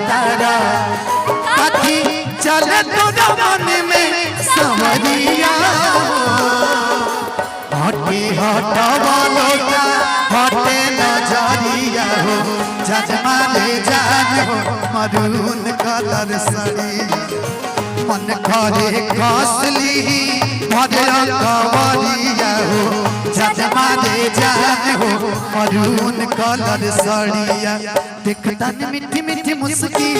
तारा कथी चले तोरा मन में सवरिया हटे हटवालो हटे नजरिया हो जजमा ले जान हो मरून कलर सड़ी मन करे कसली भदरा कवरिया हो जजमा ले जान हो मरून कलर सड़िया देखता मीठी मीठी मुस्की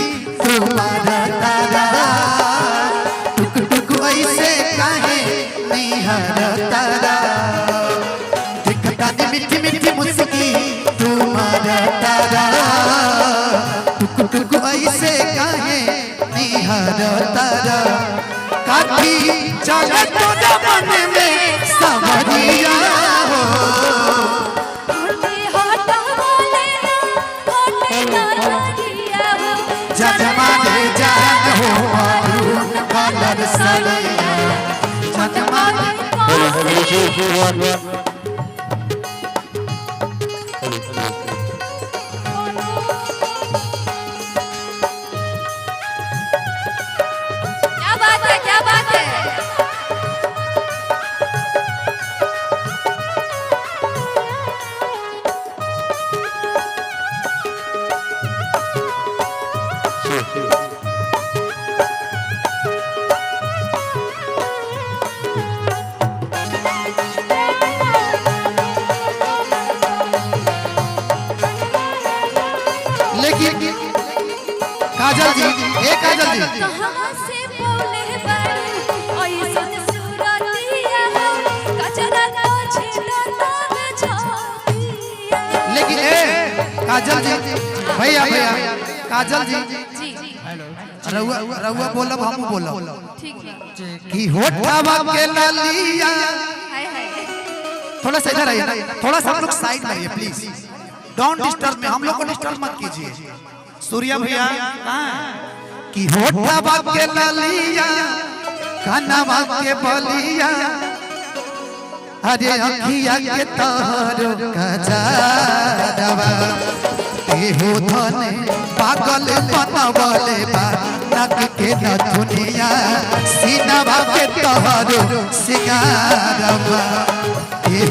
तुम्हारा तारा टुक टुक ऐसे काहे निहर तारा देखता मीठी मीठी मुस्की तुम्हारा तारा टुक टुक ऐसे काहे निहर तारा काठी चले तो मन में सवरिया हो जजमा ले जान हो मरून कलर सड़िया जजमा क्या बात है क्या बात है लेकिन काजल जी काजल जी कहां से बोले बारी ऐसन सूरतिया कचरा को छेड़ा तब छातिया लेकिन काजल जी भैया भैया काजल जी जी रउआ रउआ बोलब हम बोलब ठीक है कि होठवा के ललिया हाय हाय थोड़ा सा इधर आइए ना थोड़ा सा हम लोग साइड में आइए प्लीज डोंट डिस्टर्ब में हम लोग को डिस्टर्ब मत कीजिए सूर्या भैया कि होठवा के ललिया कानवा के बलिया अरे अखिया के तोहरो कजारवा हो धने पागल बनवले बा नक के नथुनिया सीनवा के तोहरो सिंगारवा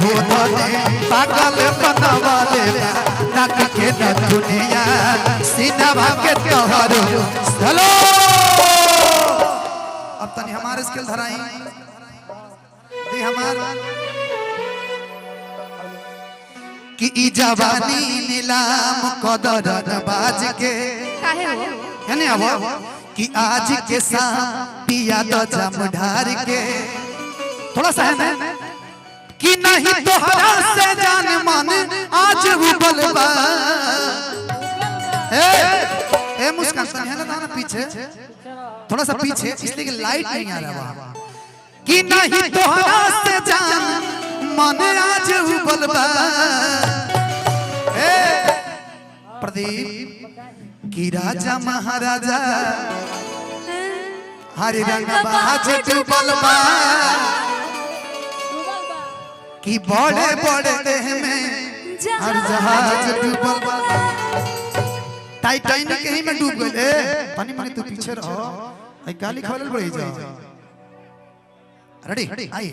हो धने पागल बनवले बा नक के नथुनिया सीनवा के तोहरो हेलो अब तनी हमारे स्किल धराई दे हमारा कि ई जवानी नीलाम कदरन बाज के काहे हो यानी अब कि आज के शाम पिया तो जम ढार के थोड़ा सा है ना कि नहीं तोहरा से जान मन आज उबल बा ए मुस्कान सुन है ना पीछे थोड़ा सा पीछे इसलिए कि लाइट नहीं आ रहा वहां कि नहीं तोहरा से जान मन आज उबल बा प्रदीप की राजा महाराजा हरि रंग बाज डूबल बा कि बड़े बड़े देह में हर जहाज डूबल बा टाइटैनिक कहीं में डूब गए पानी पानी तू पीछे रहो गाली खोलल पड़ी जा रेडी आई